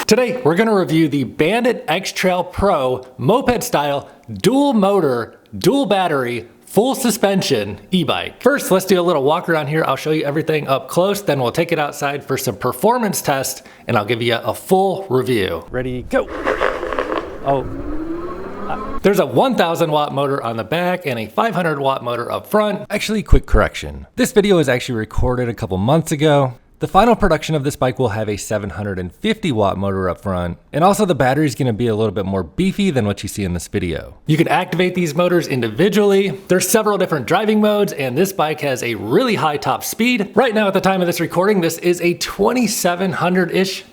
Today, we're gonna review the Bandit X-Trail Pro moped style, dual motor, dual battery, full suspension e-bike. First, let's do a little walk around here. I'll show you everything up close, then we'll take it outside for some performance tests, and I'll give you a full review. Ready, go. There's a 1000 watt motor on the back and a 500 watt motor up front. Actually, quick correction. This video was actually recorded a couple months ago. The final production of this bike will have a 750 watt motor up front, and also the battery is going to be a little bit more beefy than what you see in this video. You can activate these motors individually. There's several different driving modes, and this bike has a really high top speed. Right now at the time of this recording, this is a $2,700-ish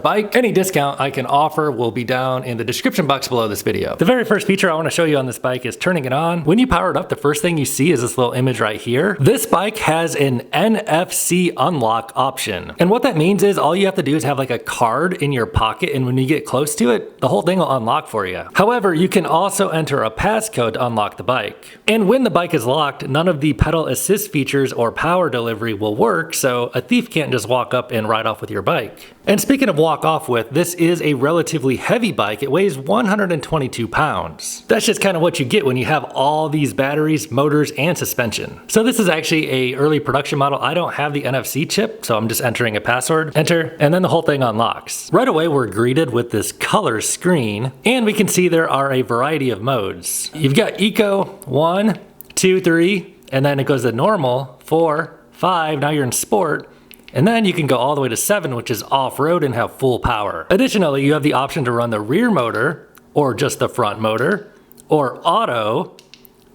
bike. Any discount I can offer will be down in the description box below this video. The very first feature I want to show you on this bike is turning it on. When you power it up, the first thing you see is this little image right here. This bike has an NFC unlock option. And what that means is all you have to do is have like a card in your pocket, and when you get close to it, the whole thing will unlock for you. However, you can also enter a passcode to unlock the bike. And when the bike is locked, none of the pedal assist features or power delivery will work, so a thief can't just walk up and ride off with your bike. And speaking of walk off with, this is a relatively heavy bike. It weighs 122 pounds. That's just kind of what you get when you have all these batteries, motors, and suspension. So this is actually a early production model. I don't have the NFC chip, so I'm just entering a password, enter, and then the whole thing unlocks. Right away, we're greeted with this color screen, and we can see there are a variety of modes. You've got Eco, 1, 2, 3, and then it goes to normal, 4, 5, now you're in sport, and then you can go all the way to 7, which is off-road and have full power. Additionally, you have the option to run the rear motor, or just the front motor, or auto,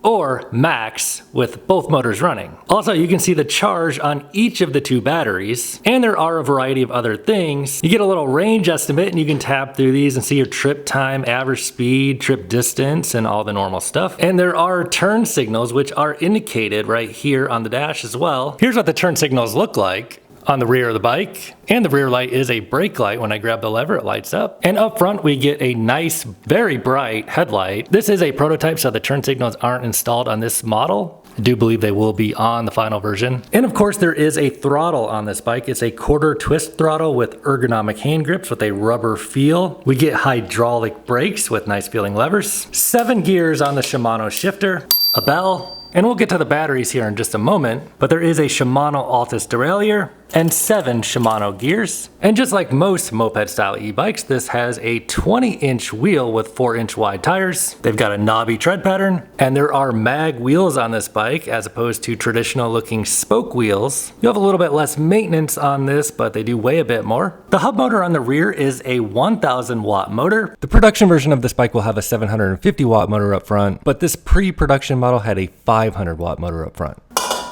or max with both motors running. Also, you can see the charge on each of the two batteries, and there are a variety of other things. You get a little range estimate, and you can tap through these and see your trip time, average speed, trip distance, and all the normal stuff. And there are turn signals, which are indicated right here on the dash as well. Here's what the turn signals look like on the rear of the bike, and the rear light is a brake light. When I grab the lever, it lights up. And up front, we get a nice, very bright headlight. This is a prototype, so the turn signals aren't installed on this model. I do believe they will be on the final version. And of course, there is a throttle on this bike. It's a quarter twist throttle with ergonomic hand grips with a rubber feel. We get hydraulic brakes with nice feeling levers. 7 gears on the Shimano shifter, a bell, and we'll get to the batteries here in just a moment, but there is a Shimano Altus derailleur and 7 Shimano gears. And just like most moped style e-bikes, this has a 20-inch wheel with 4-inch wide tires. They've got a knobby tread pattern, and there are mag wheels on this bike as opposed to traditional looking spoke wheels. You have a little bit less maintenance on this, but they do weigh a bit more. The hub motor on the rear is a 1000 watt motor. The production version of this bike will have a 750 watt motor up front, but this pre-production model had a 500 watt motor up front.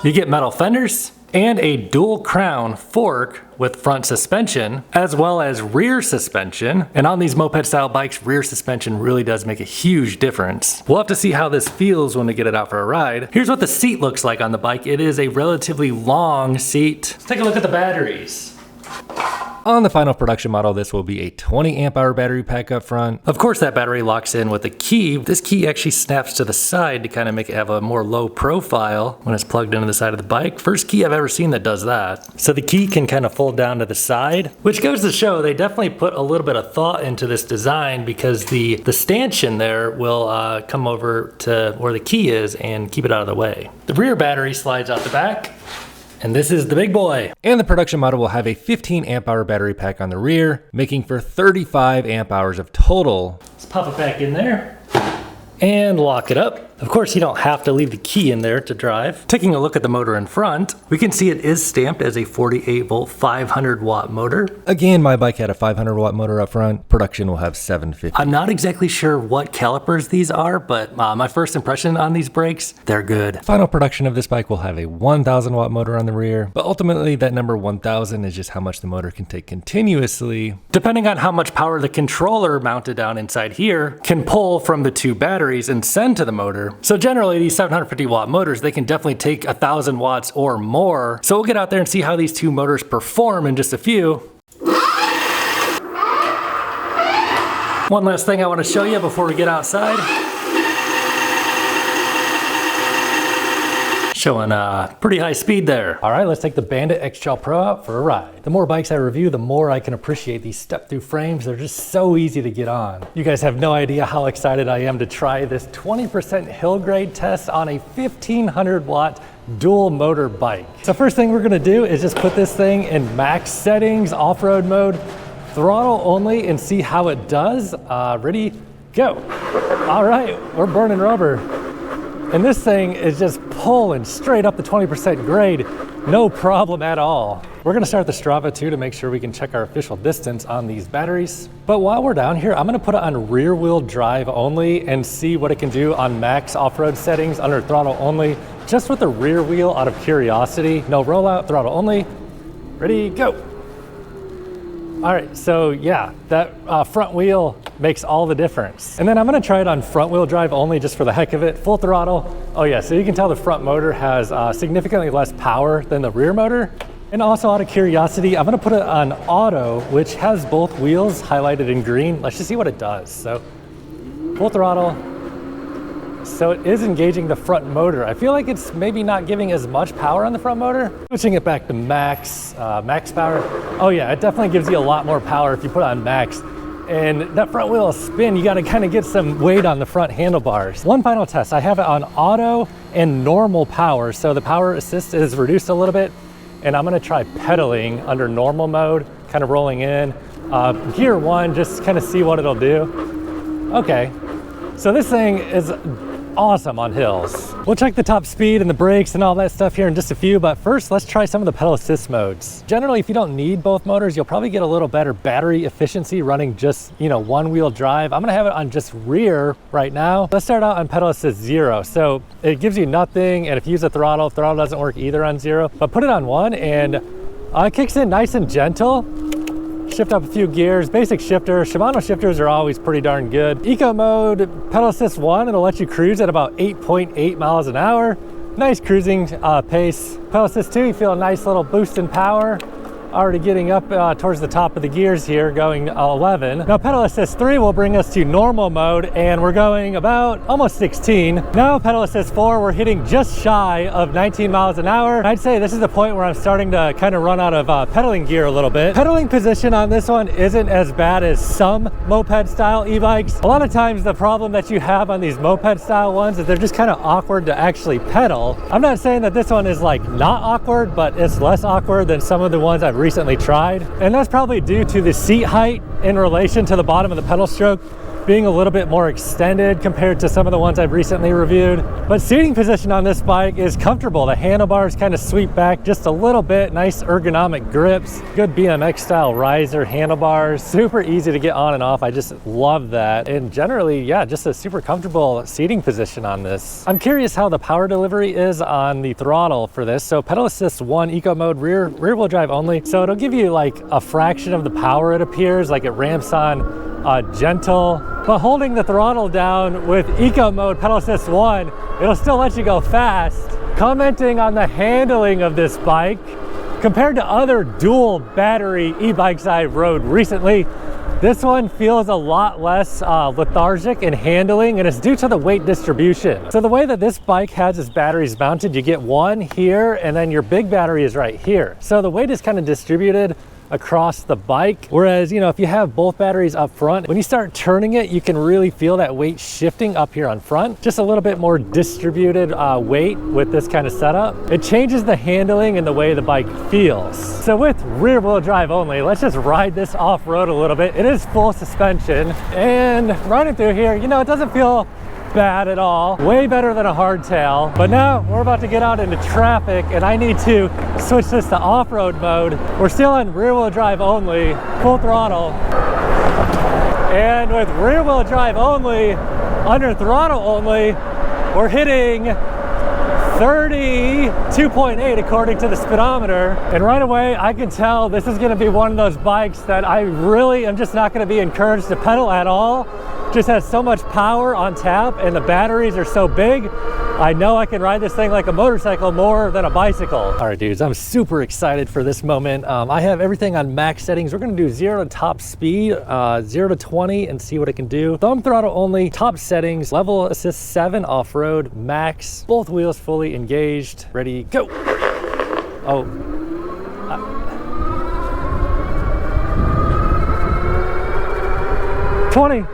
You get metal fenders and a dual crown fork with front suspension, as well as rear suspension. And on these moped style bikes, rear suspension really does make a huge difference. We'll have to see how this feels when we get it out for a ride. Here's what the seat looks like on the bike. It is a relatively long seat. Let's take a look at the batteries. On the final production model, this will be a 20 amp hour battery pack up front. Of course, that battery locks in with a key. This key actually snaps to the side to kind of make it have a more low profile when it's plugged into the side of the bike. First key I've ever seen that does that. So the key can kind of fold down to the side, which goes to show they definitely put a little bit of thought into this design, because the stanchion there will come over to where the key is and keep it out of the way. The rear battery slides out the back. And this is the big boy. And the production model will have a 15 amp hour battery pack on the rear, making for 35 amp hours of total. Let's pop it back in there and lock it up. Of course, you don't have to leave the key in there to drive. Taking a look at the motor in front, we can see it is stamped as a 48 volt 500 watt motor. Again, my bike had a 500 watt motor up front. Production will have 750. I'm not exactly sure what calipers these are, but my first impression on these brakes, they're good. Final production of this bike will have a 1000 watt motor on the rear, but ultimately that number 1000 is just how much the motor can take continuously, depending on how much power the controller mounted down inside here can pull from the two batteries and send to the motor. So generally these 750 watt motors, they can definitely take 1000 watts or more. So we'll get out there and see how these two motors perform in just a few. One last thing I want to show you before we get outside. Showing pretty high speed there. All right, let's take the Bandit XTrail Pro out for a ride. The more bikes I review, the more I can appreciate these step-through frames. They're just so easy to get on. You guys have no idea how excited I am to try this 20% hill grade test on a 1500 watt dual motor bike. So first thing we're gonna do is just put this thing in max settings, off-road mode, throttle only, and see how it does. Ready, go. All right, we're burning rubber. And this thing is just pulling straight up the 20% grade, no problem at all. We're gonna start the Strava too to make sure we can check our official distance on these batteries. But while we're down here, I'm gonna put it on rear wheel drive only and see what it can do on max off-road settings under throttle only, just with the rear wheel out of curiosity. No rollout, throttle only. Ready, go. All right, so yeah, that front wheel makes all the difference. And then I'm gonna try it on front wheel drive only just for the heck of it, full throttle. Oh yeah, so you can tell the front motor has significantly less power than the rear motor. And also out of curiosity, I'm gonna put it on auto, which has both wheels highlighted in green. Let's just see what it does. So full throttle. So it is engaging the front motor. I feel like it's maybe not giving as much power on the front motor. Switching it back to max power. Oh yeah, it definitely gives you a lot more power if you put it on max. And that front wheel spin, you gotta kind of get some weight on the front handlebars. One final test, I have it on auto and normal power. So the power assist is reduced a little bit, and I'm gonna try pedaling under normal mode, kind of rolling in. Gear 1, just kind of see what it'll do. Okay, so this thing is awesome on hills. We'll check the top speed and the brakes and all that stuff here in just a few, but first let's try some of the pedal assist modes. Generally, if you don't need both motors, you'll probably get a little better battery efficiency running just, one wheel drive. I'm gonna have it on just rear right now. Let's start out on pedal assist 0. So it gives you nothing, and if you use the throttle doesn't work either on 0, but put it on 1 and it kicks in nice and gentle. Shift up a few gears, basic shifter. Shimano shifters are always pretty darn good. Eco mode, pedal assist 1, it'll let you cruise at about 8.8 miles an hour. Nice cruising pace. Pedal assist 2, you feel a nice little boost in power. Already getting up towards the top of the gears here, going 11. Now pedal assist 3 will bring us to normal mode, and we're going about almost 16. Now pedal assist 4, we're hitting just shy of 19 miles an hour. I'd say this is the point where I'm starting to kind of run out of pedaling gear a little bit. Pedaling position on this one isn't as bad as some moped style e-bikes. A lot of times the problem that you have on these moped style ones is they're just kind of awkward to actually pedal. I'm not saying that this one is like not awkward, but it's less awkward than some of the ones I've recently tried, and that's probably due to the seat height in relation to the bottom of the pedal stroke being a little bit more extended compared to some of the ones I've recently reviewed. But seating position on this bike is comfortable. The handlebars kind of sweep back just a little bit, nice ergonomic grips, good BMX style riser handlebars, super easy to get on and off. I just love that. And generally, yeah, just a super comfortable seating position on this. I'm curious how the power delivery is on the throttle for this. So pedal assist 1, eco mode, rear wheel drive only. So it'll give you like a fraction of the power, it appears, like it ramps on gentle, but holding the throttle down with eco mode pedal assist 1, it'll still let you go fast. Commenting on the handling of this bike, compared to other dual battery e-bikes I've rode recently, this one feels a lot less lethargic in handling, and it's due to the weight distribution. So the way that this bike has its batteries mounted, you get one here, and then your big battery is right here. So the weight is kind of distributed across the bike. Whereas, if you have both batteries up front, when you start turning it, you can really feel that weight shifting up here on front. Just a little bit more distributed weight with this kind of setup. It changes the handling and the way the bike feels. So with rear wheel drive only, let's just ride this off-road a little bit. It is full suspension, and riding through here, it doesn't feel bad at all. Way better than a hardtail. But now we're about to get out into traffic, and I need to switch this to off-road mode. We're still on rear wheel drive only, full throttle. And with rear wheel drive only, under throttle only, we're hitting 32.8 according to the speedometer. And right away, I can tell this is gonna be one of those bikes that I really am just not gonna be encouraged to pedal at all. Just has so much power on tap, and the batteries are so big I know I can ride this thing like a motorcycle more than a bicycle. All right, dudes, I'm super excited for this moment. I have everything on max settings. We're gonna do 0 to top speed, 0 to 20 and see what it can do. Thumb throttle only, top settings, level assist 7 off-road, max, both wheels fully engaged, ready, go. Oh. 20.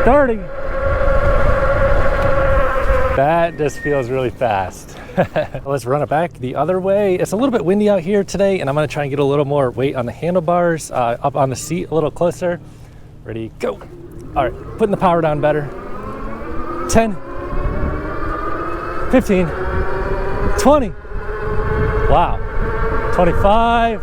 30. That just feels really fast. Let's run it back the other way. It's a little bit windy out here today, and I'm gonna try and get a little more weight on the handlebars, up on the seat a little closer. Ready, go. All right, putting the power down better. 10, 15, 20. Wow, 25.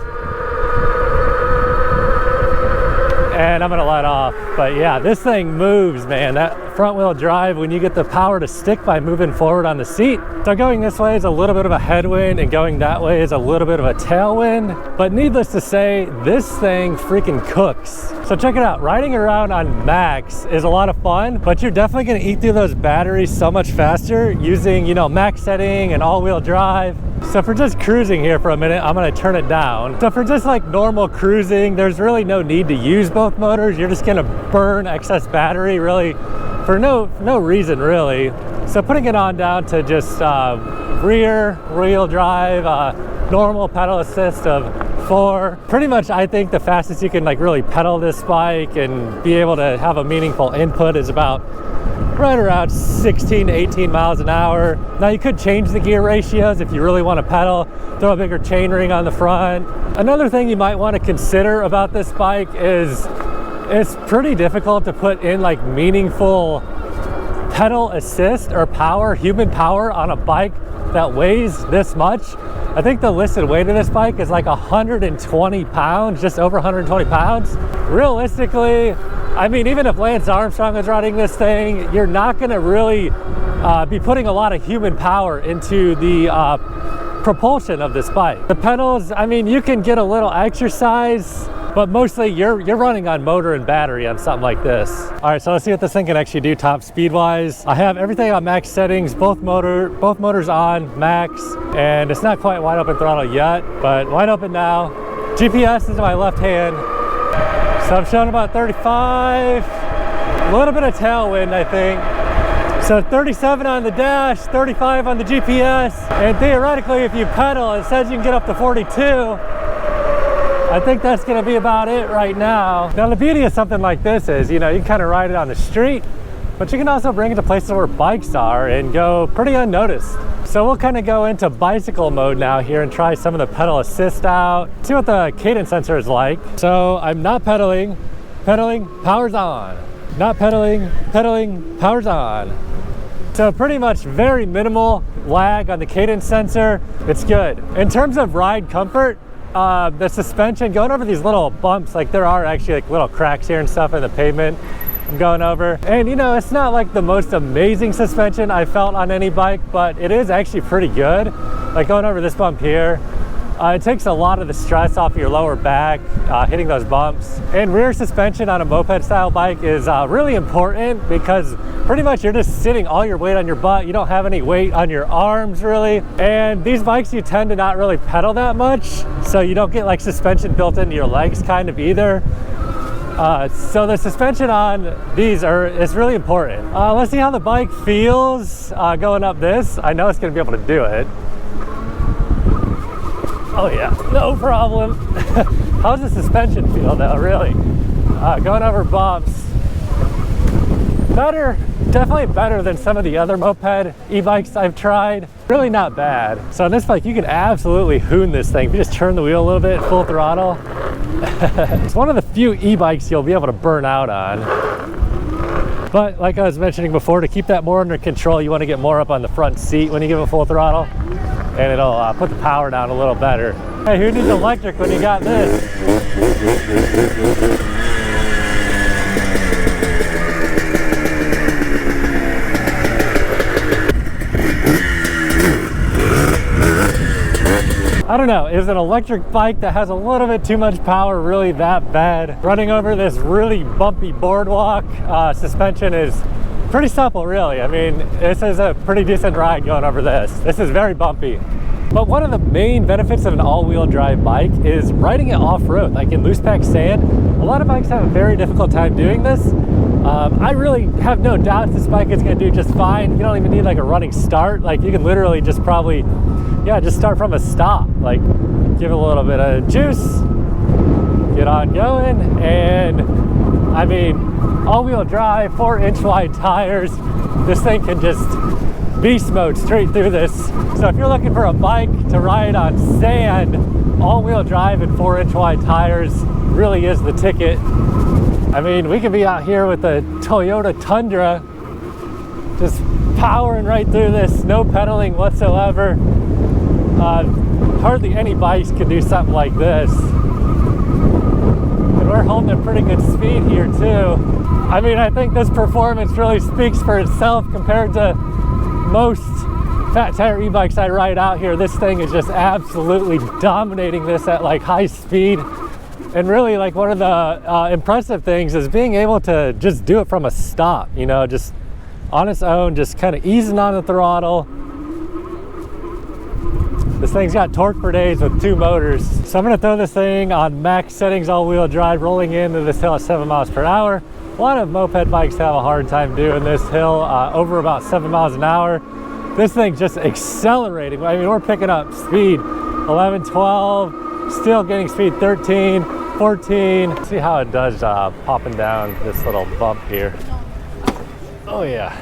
And I'm gonna let off. But yeah, this thing moves, man. That front wheel drive, when you get the power to stick by moving forward on the seat. So going this way is a little bit of a headwind and going that way is a little bit of a tailwind. But needless to say, this thing freaking cooks. So check it out, riding around on max is a lot of fun, but you're definitely gonna eat through those batteries so much faster using, you know, max setting and all-wheel drive. So for just cruising here for a minute, I'm gonna turn it down. So for just like normal cruising, there's really no need to use both motors. You're just gonna burn excess battery really for no reason really. So putting it on down to just rear wheel drive, normal pedal assist of 4. Pretty much I think the fastest you can like really pedal this bike and be able to have a meaningful input is about right around 16 to 18 miles an hour. Now you could change the gear ratios if you really want to pedal, throw a bigger chain ring on the front. Another thing you might want to consider about this bike is it's pretty difficult to put in like meaningful pedal assist or power, human power on a bike that weighs this much. I think the listed weight of this bike is like 120 pounds, just over 120 pounds. Realistically, I mean, even if Lance Armstrong is riding this thing, you're not gonna really be putting a lot of human power into the propulsion of this bike. The pedals, I mean, you can get a little exercise, but mostly you're running on motor and battery on something like this. All right, so let's see what this thing can actually do top speed wise. I have everything on max settings, both motors on max, and it's not quite wide open throttle yet, but wide open now. GPS is in my left hand. So I'm showing about 35, a little bit of tailwind, I think. So 37 on the dash, 35 on the GPS, and theoretically if you pedal, it says you can get up to 42. I think that's gonna be about it right now. Now the beauty of something like this is, you know, you can kind of ride it on the street, but you can also bring it to places where bikes are and go pretty unnoticed. So we'll kind of go into bicycle mode now here and try some of the pedal assist out, see what the cadence sensor is like. So I'm not pedaling, power's on. Not pedaling, power's on. So pretty much very minimal lag on the cadence sensor. It's good. In terms of ride comfort, the suspension, going over these little bumps, like there are actually like little cracks here and stuff in the pavement I'm going over. And you know, it's not like the most amazing suspension I felt on any bike, but it is actually pretty good. Like going over this bump here, it takes a lot of the stress off your lower back, hitting those bumps. And rear suspension on a moped style bike is really important because pretty much you're just sitting all your weight on your butt. You don't have any weight on your arms really. And these bikes, you tend to not really pedal that much. So you don't get like suspension built into your legs kind of either. So the suspension on these is really important. Let's see how the bike feels going up this. I know it's gonna be able to do it. Oh yeah, no problem. How's the suspension feel though, really? Going over bumps. Better, definitely better than some of the other moped e-bikes I've tried. Really not bad. So on this bike, you can absolutely hoon this thing. If you just turn the wheel a little bit, full throttle. It's one of the few e-bikes you'll be able to burn out on. But like I was mentioning before, to keep that more under control, you want to get more up on the front seat when you give it full throttle. And it'll put the power down a little better. Hey, who needs electric when you got this? I don't know, is an electric bike that has a little bit too much power really that bad? Running over this really bumpy boardwalk, suspension is pretty supple, really. I mean, this is a pretty decent ride going over this. This is very bumpy. But one of the main benefits of an all-wheel drive bike is riding it off-road, like in loose pack sand. A lot of bikes have a very difficult time doing this. I really have no doubt this bike is gonna do just fine. You don't even need like a running start. Like you can literally just probably, yeah, just start from a stop. Like give it a little bit of juice, get on going, and I mean, all-wheel drive, 4-inch wide tires. This thing can just beast mode straight through this. So if you're looking for a bike to ride on sand, all-wheel drive and 4-inch wide tires really is the ticket. I mean, we could be out here with the Toyota Tundra, just powering right through this, no pedaling whatsoever. Hardly any bikes can do something like this. And we're holding a pretty good speed here too. I mean, I think this performance really speaks for itself compared to most fat tire e-bikes I ride out here. This thing is just absolutely dominating this at like high speed. And really, like, one of the impressive things is being able to just do it from a stop, you know, just on its own, just kind of easing on the throttle. This thing's got torque for days with 2 motors. So I'm gonna throw this thing on max settings, all-wheel drive, rolling into this hill at 7 miles per hour. A lot of moped bikes have a hard time doing this hill over about 7 miles an hour. This thing's just accelerating. I mean, we're picking up speed 11, 12, still getting speed 13, 14. See how it does popping down this little bump here. Oh yeah.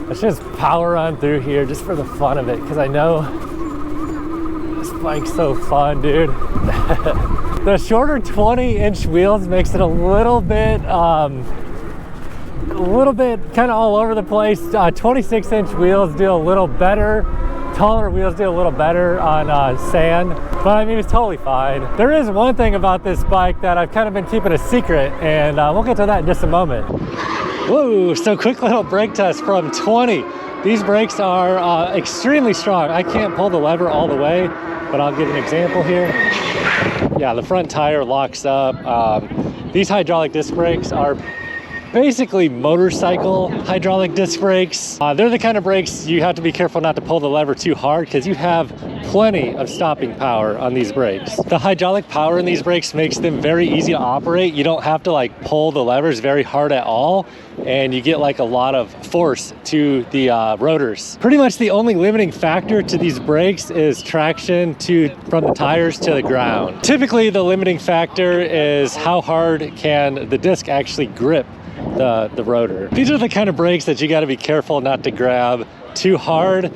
Let's just power on through here just for the fun of it, because I know this bike's so fun, dude. The shorter 20-inch wheels makes it a little bit kind of all over the place. 26-inch wheels do a little better. Taller wheels do a little better on sand, but I mean, it's totally fine. There is one thing about this bike that I've kind of been keeping a secret, and we'll get to that in just a moment. Whoa, so quick little brake test from 20. These brakes are extremely strong. I can't pull the lever all the way, but I'll give an example here. Yeah, the front tire locks up. These hydraulic disc brakes are basically motorcycle hydraulic disc brakes. They're the kind of brakes you have to be careful not to pull the lever too hard, because you have plenty of stopping power on these brakes. The hydraulic power in these brakes makes them very easy to operate. You don't have to like pull the levers very hard at all, and you get like a lot of force to the rotors. Pretty much the only limiting factor to these brakes is traction from the tires to the ground. Typically the limiting factor is how hard can the disc actually grip the rotor. These are the kind of brakes that you got to be careful not to grab too hard,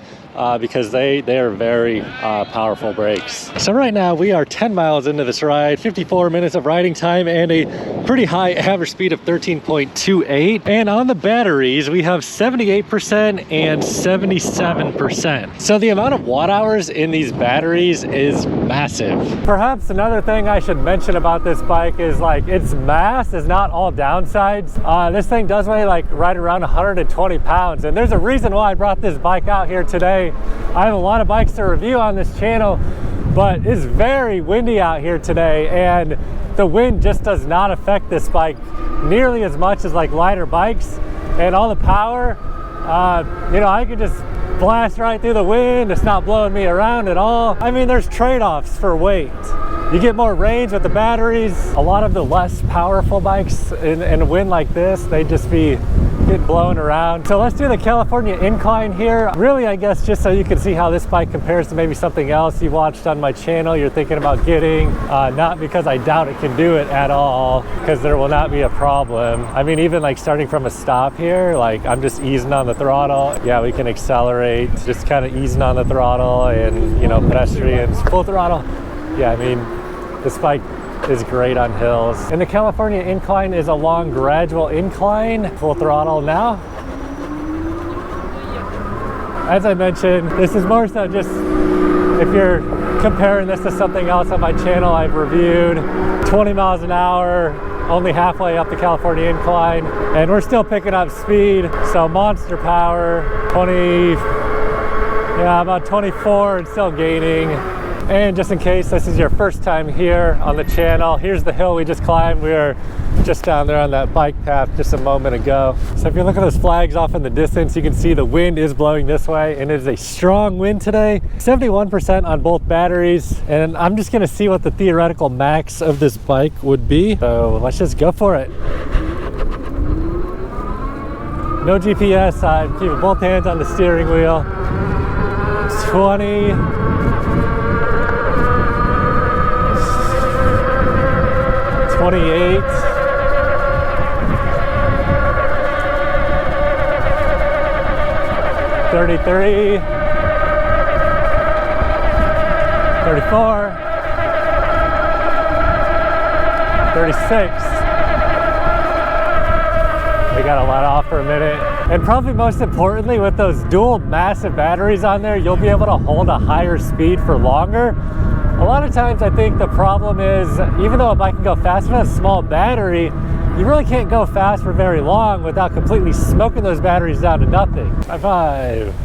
because they are very powerful brakes. So right now we are 10 miles into this ride, 54 minutes of riding time, and a pretty high average speed of 13.28. And on the batteries, we have 78% and 77%. So the amount of watt hours in these batteries is massive. Perhaps another thing I should mention about this bike is like its mass is not all downsides. This thing does weigh like right around 120 pounds. And there's a reason why I brought this bike out here today. I have a lot of bikes to review on this channel, but it's very windy out here today, and the wind just does not affect this bike nearly as much as like lighter bikes. And all the power, you know, I could just blast right through the wind. It's not blowing me around at all. I mean, there's trade-offs for weight. You get more range with the batteries. A lot of the less powerful bikes in a wind like this, they just get blown around. So let's do the California Incline here. Really, I guess just so you can see how this bike compares to maybe something else you watched on my channel you're thinking about getting. Not because I doubt it can do it at all, because there will not be a problem. I mean, even like starting from a stop here, like I'm just easing on the throttle. Yeah, we can accelerate, just kind of easing on the throttle, and you know, pedestrians, full throttle. Yeah, I mean, this bike is great on hills. And the California Incline is a long, gradual incline. Full throttle now. As I mentioned, this is more so just if you're comparing this to something else on my channel I've reviewed. 20 miles an hour, only halfway up the California Incline, and we're still picking up speed. So monster power, about 24 and still gaining. And just in case this is your first time here on the channel, here's the hill we just climbed. We were just down there on that bike path just a moment ago. So if you look at those flags off in the distance, you can see the wind is blowing this way, and it is a strong wind today. 71% on both batteries, and I'm just gonna see what the theoretical max of this bike would be. So let's just go for it. No GPS, I'm keeping both hands on the steering wheel. 20. 28. 33. 34. 36. We got to let off for a minute. And probably most importantly, with those dual massive batteries on there, you'll be able to hold a higher speed for longer. A lot of times I think the problem is, even though a bike can go fast with a small battery, you really can't go fast for very long without completely smoking those batteries down to nothing. High five.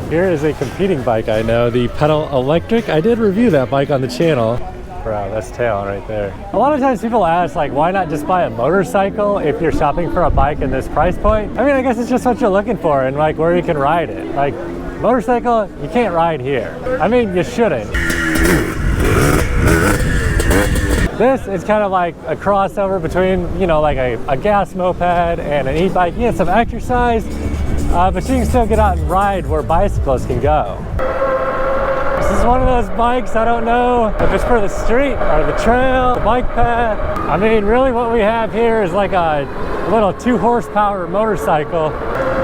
Here is a competing bike I know, the Pedal Electric. I did review that bike on the channel. Wow, that's tail right there. A lot of times people ask, like, why not just buy a motorcycle if you're shopping for a bike in this price point? I mean, I guess it's just what you're looking for and like where you can ride it. Like, motorcycle, you can't ride here. I mean, you shouldn't. This is kind of like a crossover between, you know, like a gas moped and an e-bike. You get some exercise, but you can still get out and ride where bicycles can go. This is one of those bikes, I don't know if it's for the street or the trail, the bike path. I mean, really what we have here is like a little 2-horsepower motorcycle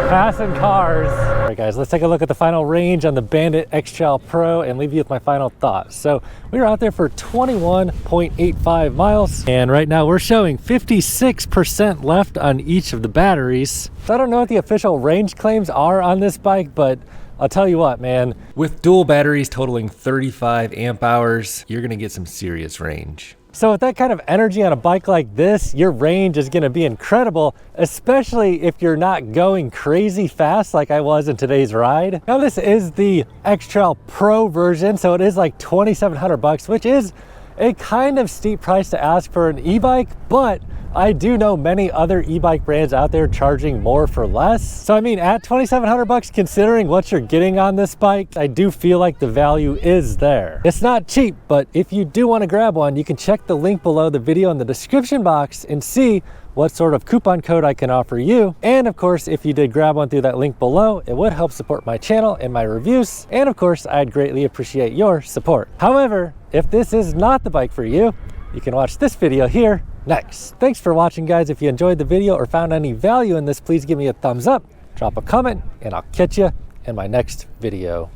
passing cars. All right guys, let's take a look at the final range on the Bandit X-Trail Pro and leave you with my final thoughts. So we were out there for 21.85 miles, and right now we're showing 56% left on each of the batteries. So I don't know what the official range claims are on this bike, but I'll tell you what, man, with dual batteries totaling 35 amp hours, you're gonna get some serious range. So with that kind of energy on a bike like this, your range is gonna be incredible, especially if you're not going crazy fast like I was in today's ride. Now this is the X-Trail Pro version, so it is like $2,700, which is a kind of steep price to ask for an e-bike, but I do know many other e-bike brands out there charging more for less. So I mean, at $2,700, considering what you're getting on this bike, I do feel like the value is there. It's not cheap, but if you do want to grab one, you can check the link below the video in the description box and see what sort of coupon code I can offer you. And of course, if you did grab one through that link below, it would help support my channel and my reviews. And of course, I'd greatly appreciate your support. However, if this is not the bike for you, you can watch this video here next. Thanks for watching, guys. If you enjoyed the video or found any value in this, please give me a thumbs up, drop a comment, and I'll catch you in my next video.